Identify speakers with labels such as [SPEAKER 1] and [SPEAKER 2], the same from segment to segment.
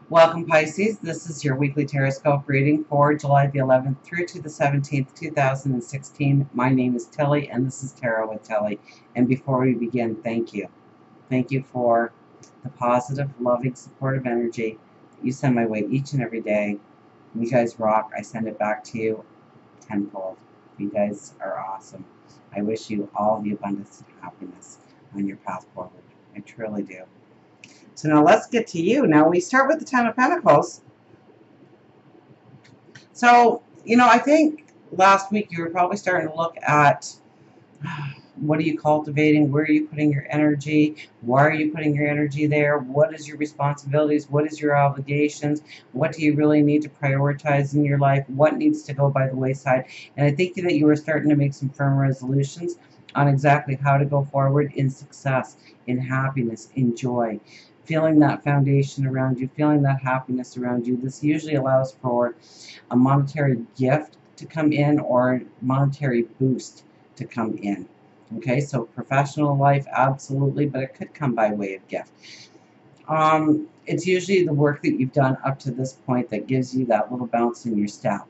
[SPEAKER 1] Welcome, Pisces. This is your weekly Teroscope reading for July the 11th through to the 17th, 2016. My name is Tilly, and this is Tarot with Tilly. And before we begin, thank you. Thank you for the positive, loving, supportive energy that you send my way each and every day. You guys rock. I send it back to you tenfold. You guys are awesome. I wish you all the abundance and happiness on your path forward. I truly do. So now let's get to you. Now we start with the Ten of Pentacles. So, I think last week you were probably starting to look at what are you cultivating? Where are you putting your energy? Why are you putting your energy there? What is your responsibilities? What is your obligations? What do you really need to prioritize in your life? What needs to go by the wayside? And I think that you were starting to make some firm resolutions on exactly how to go forward in success, in happiness, in joy. Feeling that foundation around you, feeling that happiness around you. This usually allows for a monetary gift to come in or monetary boost to come in. Okay, so professional life, absolutely, but it could come by way of gift. It's usually the work that you've done up to this point that gives you that little bounce in your step.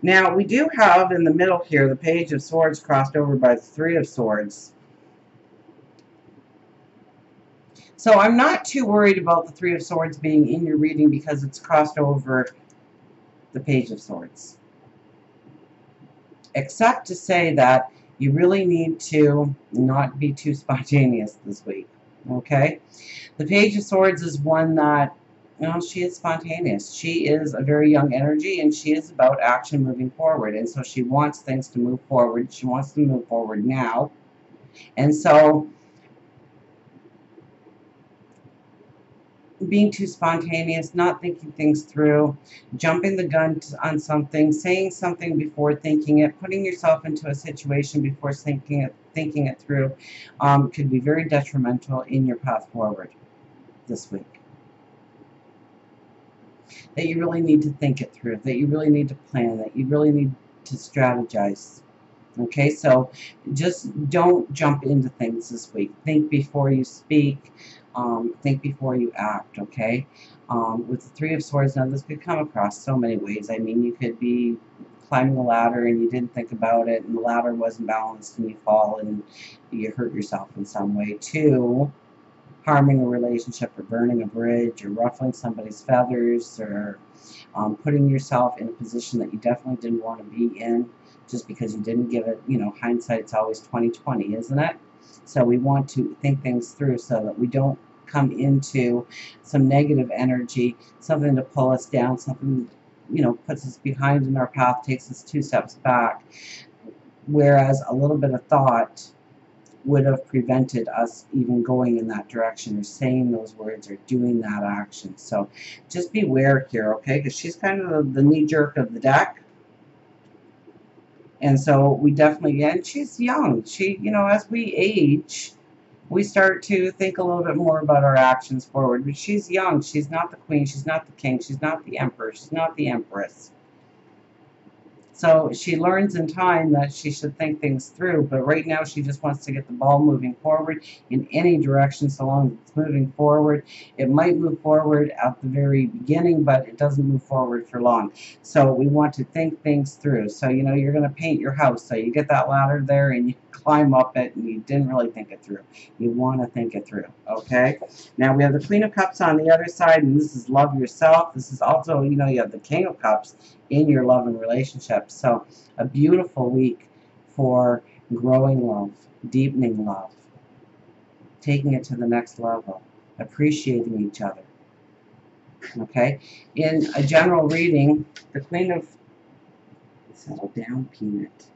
[SPEAKER 1] Now, we do have in the middle here the Page of Swords crossed over by the Three of Swords. So I'm not too worried about the Three of Swords being in your reading because it's crossed over the Page of Swords. Except to say that you really need to not be too spontaneous this week, okay? The Page of Swords is one that, she is spontaneous. She is a very young energy, and she is about action moving forward. And so she wants things to move forward. She wants to move forward now. And so being too spontaneous, not thinking things through, jumping the gun on something, saying something before thinking it, putting yourself into a situation before thinking it through, could be very detrimental in your path forward this week. That you really need to think it through, that you really need to plan, that you really need to strategize. Okay, so just don't jump into things this week. Think before you speak. Think before you act, okay? With the Three of Swords, now this could come across so many ways. I mean, you could be climbing a ladder and you didn't think about it, and the ladder wasn't balanced, and you fall and you hurt yourself in some way. Two, harming a relationship or burning a bridge or ruffling somebody's feathers or putting yourself in a position that you definitely didn't want to be in just because you didn't give it, hindsight's always 20/20, isn't it? So we want to think things through so that we don't come into some negative energy, something to pull us down, something, puts us behind in our path, takes us 2 steps back. Whereas a little bit of thought would have prevented us even going in that direction or saying those words or doing that action. So just beware here, okay? Because she's kind of the knee-jerk of the deck. And so we definitely, and she's young. She, as we age, we start to think a little bit more about our actions forward. But she's young. She's not the queen. She's not the king. She's not the emperor. She's not the empress. So she learns in time that she should think things through, but right now she just wants to get the ball moving forward in any direction so long as it's moving forward. It might move forward at the very beginning, but it doesn't move forward for long. So we want to think things through. So, you're going to paint your house. So you get that ladder there and you climb up it and you didn't really think it through. You want to think it through, okay? Now we have the Queen of Cups on the other side, and this is love yourself. This is also, you have the King of Cups in your love and relationship. So a beautiful week for growing love, deepening love, taking it to the next level, appreciating each other. Okay? In a general reading, the Queen of... Settle down, Peanut.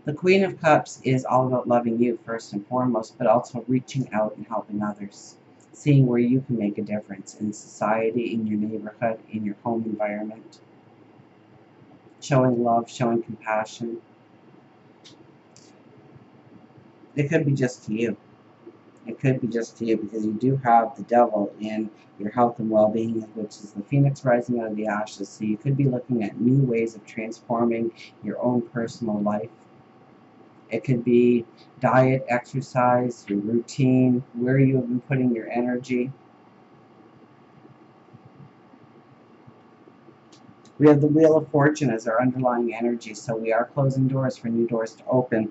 [SPEAKER 1] The Queen of Cups is all about loving you first and foremost, but also reaching out and helping others. Seeing where you can make a difference in society, in your neighborhood, in your home environment. Showing love, showing compassion. It could be just to you. It could be just to you because you do have the devil in your health and well-being, which is the phoenix rising out of the ashes. So you could be looking at new ways of transforming your own personal life. It could be diet, exercise, your routine, where you have been putting your energy. We have the Wheel of Fortune as our underlying energy, so we are closing doors for new doors to open.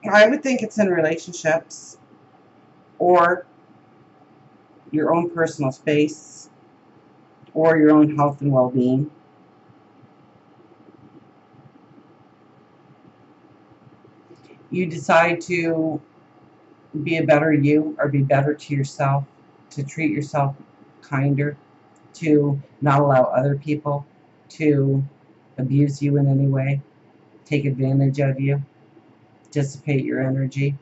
[SPEAKER 1] I would think it's in relationships or your own personal space or your own health and well-being. You decide to be a better you or be better to yourself, to treat yourself kinder, to not allow other people to abuse you in any way, take advantage of you, dissipate your energy.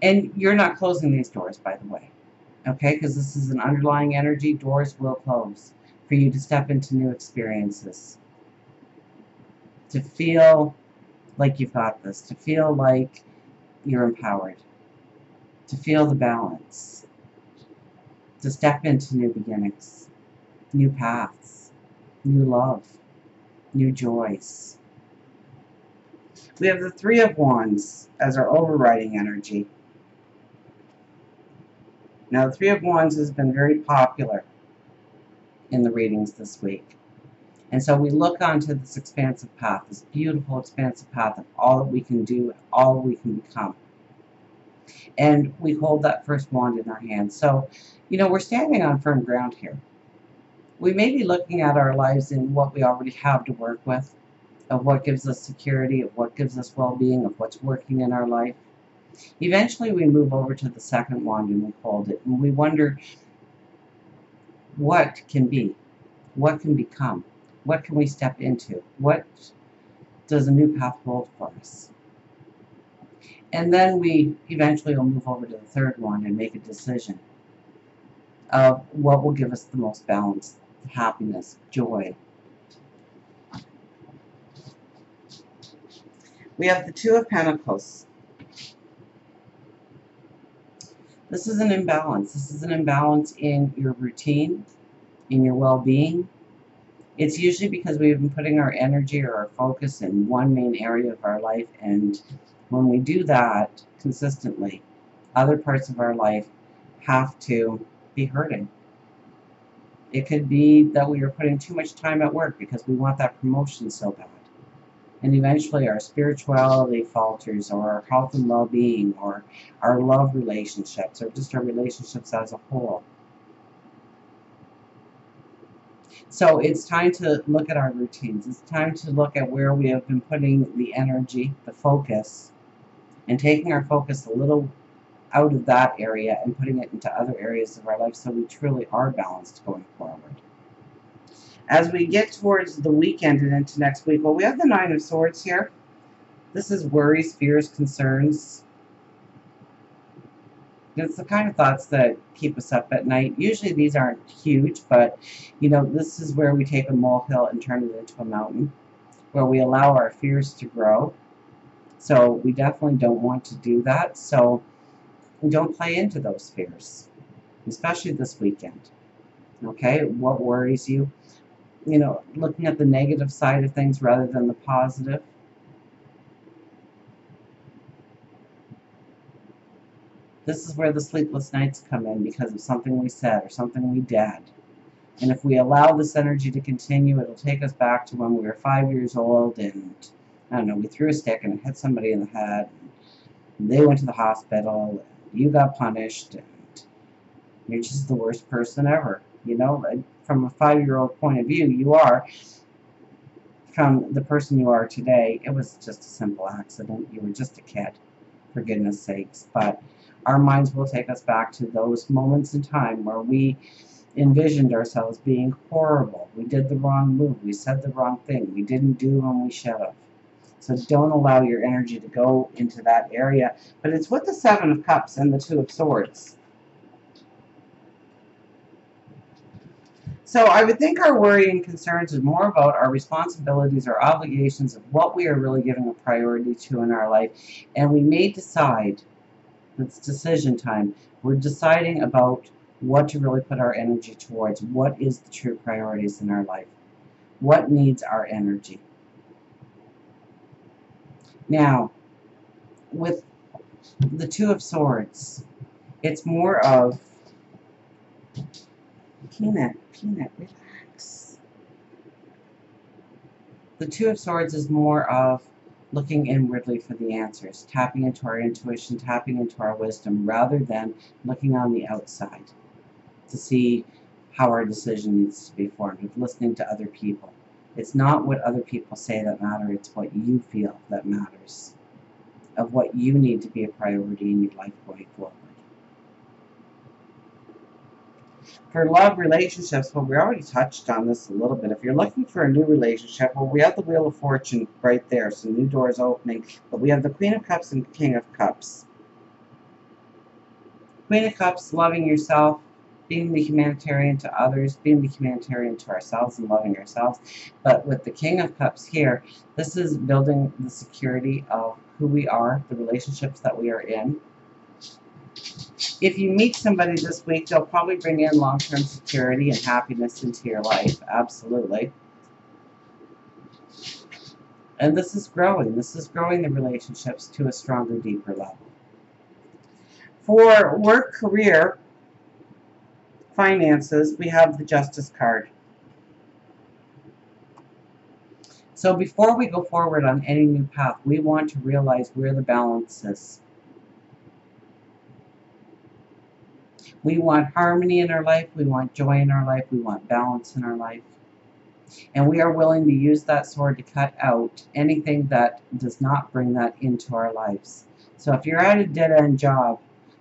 [SPEAKER 1] And you're not closing these doors, by the way, okay? Because this is an underlying energy. Doors will close for you to step into new experiences, to feel like you've got this, to feel like you're empowered, to feel the balance, to step into new beginnings, new paths, new love, new joys. We have the Three of Wands as our overriding energy. Now, the Three of Wands has been very popular in the readings this week. And so we look onto this expansive path, this beautiful expansive path of all that we can do, all we can become. And we hold that first wand in our hand. So, you know, we're standing on firm ground here. We may be looking at our lives in what we already have to work with, of what gives us security, of what gives us well-being, of what's working in our life. Eventually we move over to the second wand and we hold it, and we wonder what can be, what can become, what can we step into, what does a new path hold for us. And then we eventually will move over to the third wand and make a decision of what will give us the most balance, happiness, joy. We have the Two of Pentacles. This is an imbalance. This is an imbalance in your routine, in your well-being. It's usually because we've been putting our energy or our focus in one main area of our life, and when we do that consistently, other parts of our life have to be hurting. It could be that we are putting too much time at work because we want that promotion so bad. And eventually our spirituality falters, or our health and well-being, or our love relationships, or just our relationships as a whole. So it's time to look at our routines. It's time to look at where we have been putting the energy, the focus, and taking our focus a little out of that area and putting it into other areas of our life so we truly are balanced going forward. As we get towards the weekend and into next week, well, we have the Nine of Swords here. This is worries, fears, concerns. It's the kind of thoughts that keep us up at night. Usually these aren't huge, but, you know, this is where we take a molehill and turn it into a mountain, where we allow our fears to grow. So we definitely don't want to do that. So don't play into those fears, especially this weekend. Okay, what worries you? You know, looking at the negative side of things rather than the positive. This is where the sleepless nights come in because of something we said or something we did. And if we allow this energy to continue, it'll take us back to when we were 5 years old and, I don't know, we threw a stick and it hit somebody in the head. And they went to the hospital, and you got punished, and you're just the worst person ever. You know, from a 5-year-old point of view, you are. From the person you are today, it was just a simple accident. You were just a kid, for goodness sakes. But our minds will take us back to those moments in time where we envisioned ourselves being horrible. We did the wrong move. We said the wrong thing. We didn't do when we should have. So don't allow your energy to go into that area. But it's with the Seven of Cups and the Two of Swords. So I would think our worry and concerns is more about our responsibilities, our obligations, of what we are really giving a priority to in our life. And we may decide, it's decision time, we're deciding about what to really put our energy towards. What is the true priorities in our life? What needs our energy? Now, with The Two of Swords. It's more of, Peanut, relax. The Two of Swords is more of looking inwardly for the answers, tapping into our intuition, tapping into our wisdom, rather than looking on the outside to see how our decision needs to be formed, of listening to other people. It's not what other people say that matters, it's what you feel that matters, of what you need to be a priority in your life going forward. For love relationships, well, we already touched on this a little bit. If you're looking for a new relationship, well, we have the Wheel of Fortune right there, so new doors opening. But we have the Queen of Cups and King of Cups. Queen of Cups, loving yourself, being the humanitarian to others, being the humanitarian to ourselves and loving ourselves. But with the King of Cups here, this is building the security of who we are, the relationships that we are in. If you meet somebody this week, they'll probably bring in long-term security and happiness into your life. Absolutely. And this is growing. This is growing the relationships to a stronger, deeper level. For work, career, finances, we have the Justice card. So before we go forward on any new path, we want to realize where the balance is. We want harmony in our life, we want joy in our life, we want balance in our life. And we are willing to use that sword to cut out anything that does not bring that into our lives. So if you're at a dead-end job,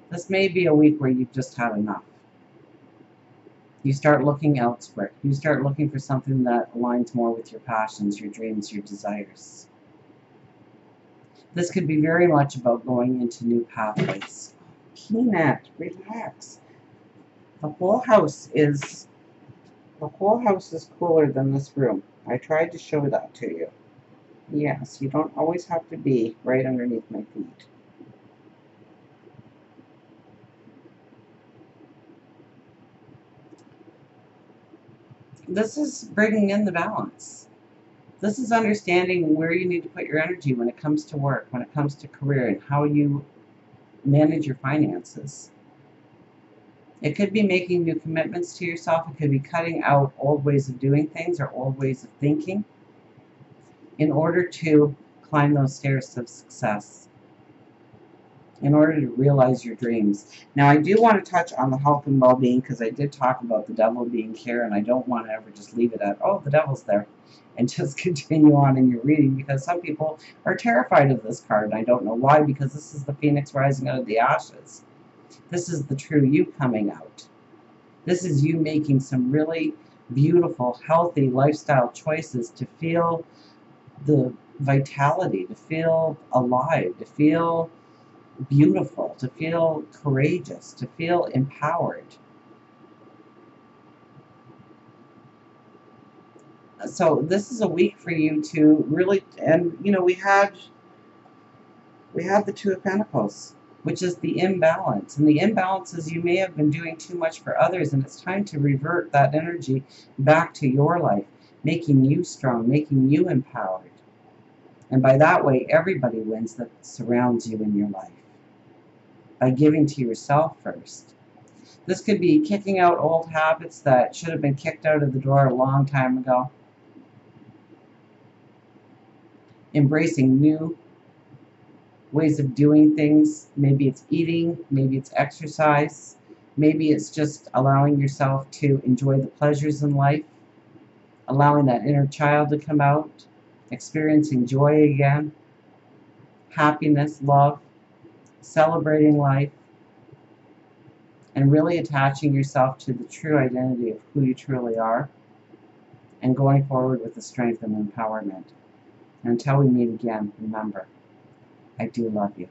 [SPEAKER 1] this may be a week where you've just had enough. You start looking elsewhere. You start looking for something that aligns more with your passions, your dreams, your desires. This could be very much about going into new pathways. Peanut, relax. The whole house is cooler than this room. I tried to show that to you. Yes, you don't always have to be right underneath my feet. This is bringing in the balance. This is understanding where you need to put your energy when it comes to work, when it comes to career, and how you manage your finances. It could be making new commitments to yourself. It could be cutting out old ways of doing things or old ways of thinking in order to climb those stairs of success, in order to realize your dreams. Now, I do want to touch on the health and well-being, because I did talk about the devil being here, and I don't want to ever just leave it at, oh, the devil's there, and just continue on in your reading, because some people are terrified of this card, and I don't know why, because this is the phoenix rising out of the ashes. This is the true you coming out. This is you making some really beautiful, healthy lifestyle choices to feel the vitality, to feel alive, to feel beautiful, to feel courageous, to feel empowered. So this is a week for you to really, and you know, we had the Two of Pentacles, which is the imbalance. And the imbalance is you may have been doing too much for others, and it's time to revert that energy back to your life, making you strong, making you empowered. And by that way, everybody wins that surrounds you in your life, by giving to yourself first. This could be kicking out old habits that should have been kicked out of the door a long time ago. Embracing new ways of doing things. Maybe it's eating, maybe it's exercise, maybe it's just allowing yourself to enjoy the pleasures in life, allowing that inner child to come out, experiencing joy again, happiness, love, celebrating life, and really attaching yourself to the true identity of who you truly are, and going forward with the strength and empowerment. And until we meet again, remember, I do love you.